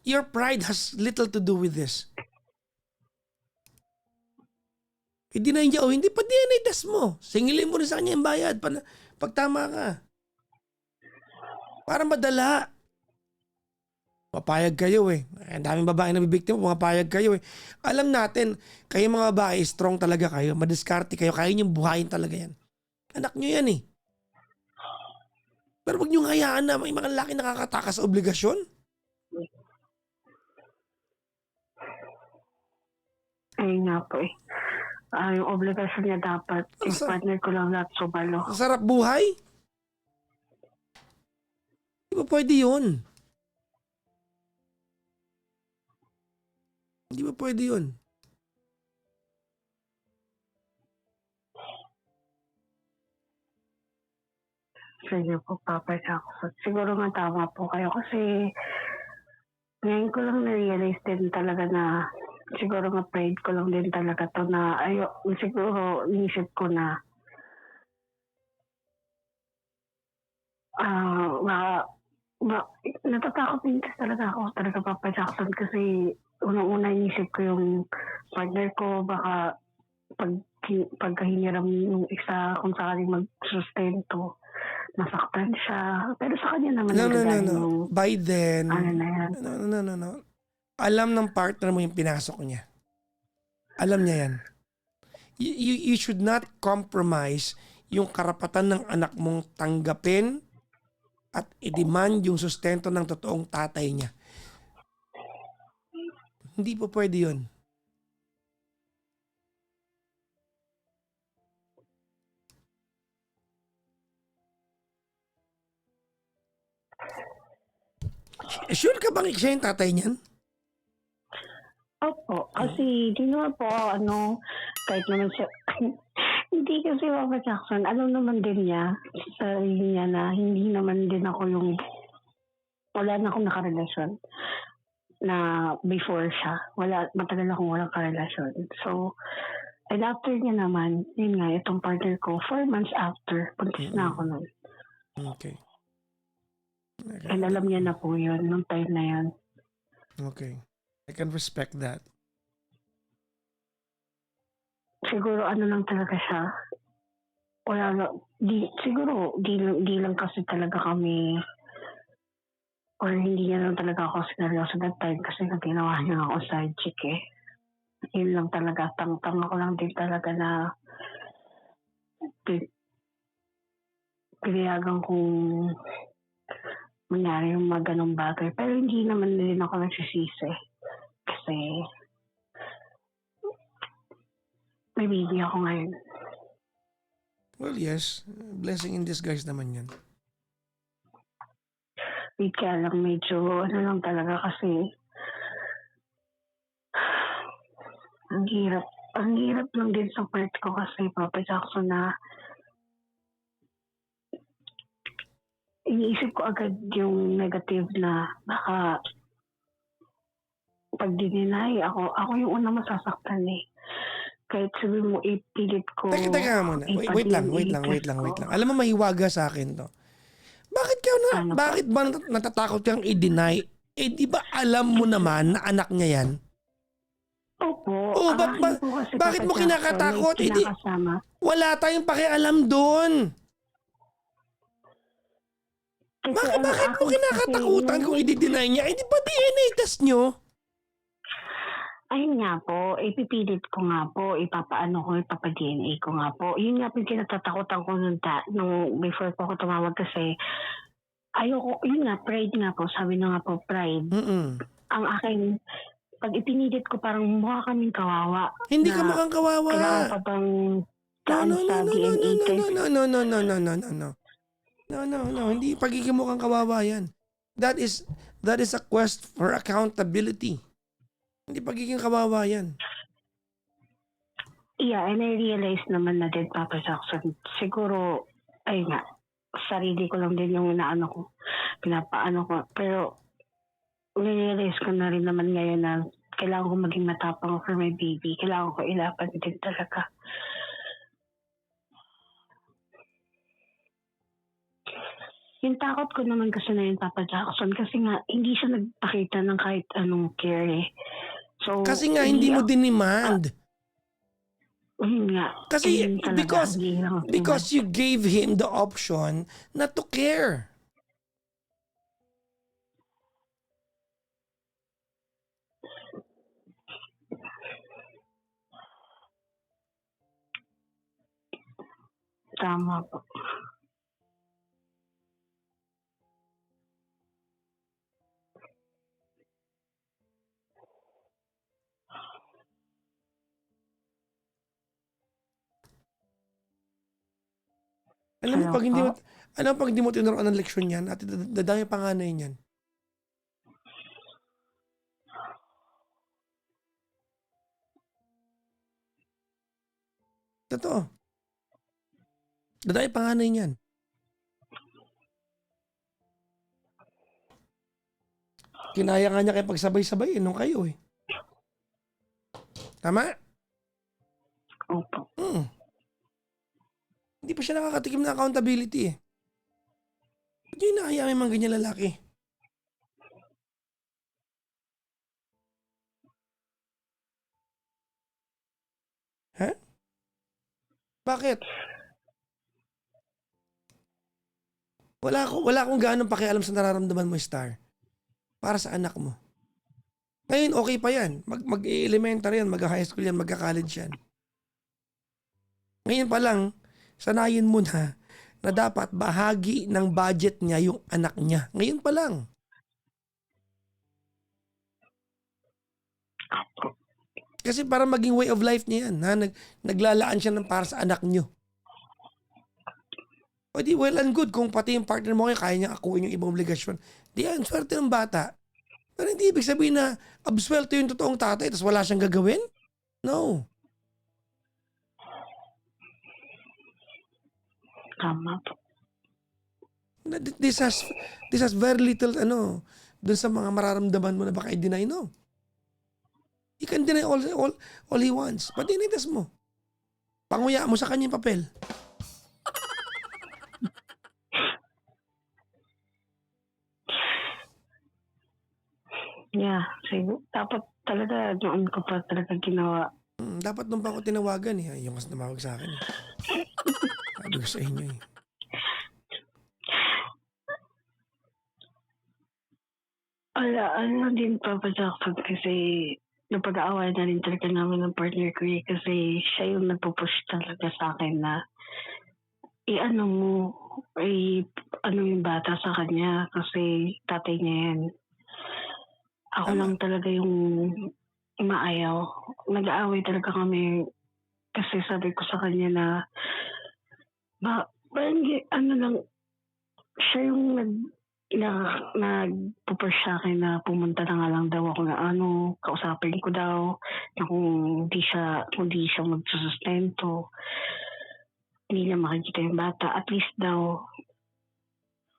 Your pride has little to do with this. I-deny niya, hindi pa DNA test mo. Singilin mo rin sa kanya yung bayad pag tama ka. Para madala. Papayag kayo Ang daming babae na bibiktima, pumapayag kayo Alam natin, kayo mga babae, strong talaga kayo. Madiskarte kayo, kaya niyong buhayin talaga yan. Anak niyo yan Pero huwag niyong hayaan na may mga lalaki nakakatakas sa obligasyon. Ayun nga po yung obligasyon niya dapat, partner ko lang lahat sumalo. Sarap buhay? Di ba pwede yun? Hindi ba pwede yun? Sige po, Papa Jackson. Siguro nga tama po kayo kasi ngayon ko lang na-realize din talaga na siguro nga pride ko lang din talaga to na siguro inisip ko na ma ma natatakot din kasi talaga ako talaga, Papa Jackson, kasi unang-una iniisip ko yung partner ko, baka pagka hiniram yung isa kung sakaling magsustento, masaktan siya. Pero sa kanya naman No, no, no, nanggagaling no. yung By ano then, na yan. no, no, no, no. Alam ng partner mo yung pinasok niya. Alam niya yan. You should not compromise yung karapatan ng anak mong tanggapin at i-demand yung sustento ng totoong tatay niya. Hindi po pwede yun. Sure ka bang siya yung tatay niyan? Opo, kasi di naman po ano, kahit naman siya, hindi kasi Papa Jackson, alam naman din niya sa sarili niya na hindi naman din ako yung, wala na akong nakarelasyon na before siya. Matagal akong walang karelasyon. So, and after niya naman, yun nga, itong partner ko, 4 months after, puntis na ako nun. Okay. And alam niya na po yun, nung time na yun. Okay. I can respect that. Siguro ano lang talaga siya. Siguro di lang kasi talaga kami, or hindi niya lang talaga ako sineryoso that time kasi ginawa niya ako side chick eh. Yun lang talaga. Tang ako lang din talaga na pinayagan kong mangyari yung mga ganong bagay. Pero hindi naman din ako nagsisisi. Kasi may baby ako ngayon. Well, yes. Blessing in disguise naman yan. Kaya lang medyo ano lang talaga kasi ang hirap lang din sa part ko kasi Papa Jackson na iniisip ko agad yung negative na baka pag dininay ako yung unang masasaktan eh. Kahit sabihin mo ipilit ko. Teka muna. Wait lang. Alam mo, mahiwaga sa akin to. Bakit ba natatakot kang i-deny? Eh, di ba alam mo naman na anak niya yan? Opo. Oh, bakit mo kinakatakot? Eh, di, wala tayong pakialam doon. Bakit mo kinakatakutan kung i-deny niya? Eh, di ba DNA test nyo? Ayun nga po, ipipilit ko nga po, ipapa-DNA ko nga po. Yun nga po yung kinatatakutan ko nung before po ako tumawag kasi ayoko, yun nga, pride nga po, sabi na nga po, pride. Ang akin, pag ipinilit ko parang mukha kaming kawawa. Hindi ka mukhang kawawa. Kailangan pa bang sa DNA test? No. Hindi pagiging mukhang kawawa yan. That is a quest for accountability. Hindi pagiging kawawa yan. Yeah, and I realize naman na din, Papa Jackson, siguro, ay nga, sarili ko lang din yung pinapaano ko. Pero, realize ko na rin naman ngayon na kailangan ko maging matapang for my baby. Kailangan ko ilaban din talaga. Yung takot ko naman kasi na yun, Papa Jackson, kasi nga, hindi siya nagpakita ng kahit anong care eh. So, kasi nga, hindi mo dinemand. Nga. Kasi, because you gave him the option not to care. Tama po. Alam mo, pag hindi mo tinuruan ng leksyon yan, at dadami panganay niyan. Totoo. Dadami panganay niyan. Kinaya nga niya kayo pagsabay-sabay nung kayo eh. Tama? Opo. Hindi pa siya nakakatikim ng accountability eh. niyo inaaya may mga ganyan lalaki? Ha? Bakit? Wala akong gaano pakialam sa nararamdaman mo, Star. Para sa anak mo. Ngayon, okay pa yan. Mag-elementary yan, mag-high school yan, magka-college yan. Ngayon pa lang, sanayin mo na dapat bahagi ng budget niya yung anak niya. Ngayon pa lang. Kasi para maging way of life niya yan. Naglalaan siya ng para sa anak niyo. O di well and good kung pati yung partner mo kaya niya akuin yung ibang obligasyon. Di yan, swerte ng bata. Pero hindi ibig sabihin na absuelto yung totoong tatay tapos wala siyang gagawin? No. Tama po. This has very little dun sa mga mararamdaman mo na baka i-deny, no. He can deny all he wants. But initas mo. Panguya mo sa kanya yung papel. Yeah, so, dapat talaga noon ko pa talaga ginawa. Dapat nung pa ako tinawagan yung mas namawag sa akin. Sabi ko sa inyo . Ano din Papa Jackson kasi napag-aaway na rin talaga namin ng partner ko kasi siya yung nagpo-push talaga sa akin na ano yung bata sa kanya kasi tatay niya yan. Ako lang talaga yung maayaw. Nag-aaway talaga kami kasi sabi ko sa kanya na siya yung nagpupush sa akin na pumunta na nga lang daw ako na kausapin ko daw na kung hindi siya magsusustento, hindi niya makikita yung bata. At least daw,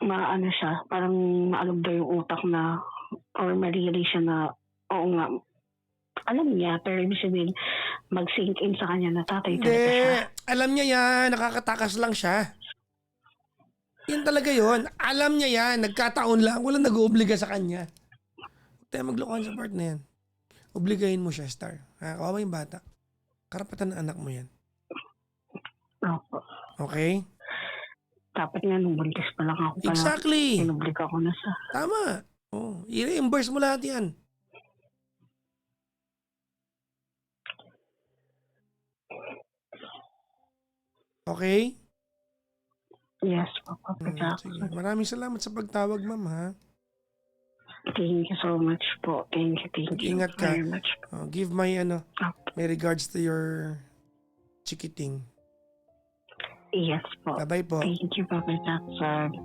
siya, parang maalog daw yung utak na, or ma-realize siya na, oo nga, alam niya, pero ibig sabihin, mag-sink in sa kanya na tatay talaga siya. Alam niya yan, nakakatakas lang siya. Yan talaga yon. Alam niya yan, nagkataon lang, walang nag-uubliga sa kanya. Huwag tayo maglokohan sa part na yan. Obligahin mo siya, Star. Kawawa yung bata. Karapatan ng anak mo yan. Opo. Okay? Dapat nga nung buntis pa lang ako. Exactly. Inubliga ko na siya. Tama. I-reimburse mo lahat yan. Okay? Yes, Papa Jackson. Sige. Maraming salamat sa pagtawag, ma'am, ha? Thank you so much po. Thank you Ingat ka. very much. Give my regards to your chikiting. Yes po. Bye-bye po. Thank you, Papa Jackson.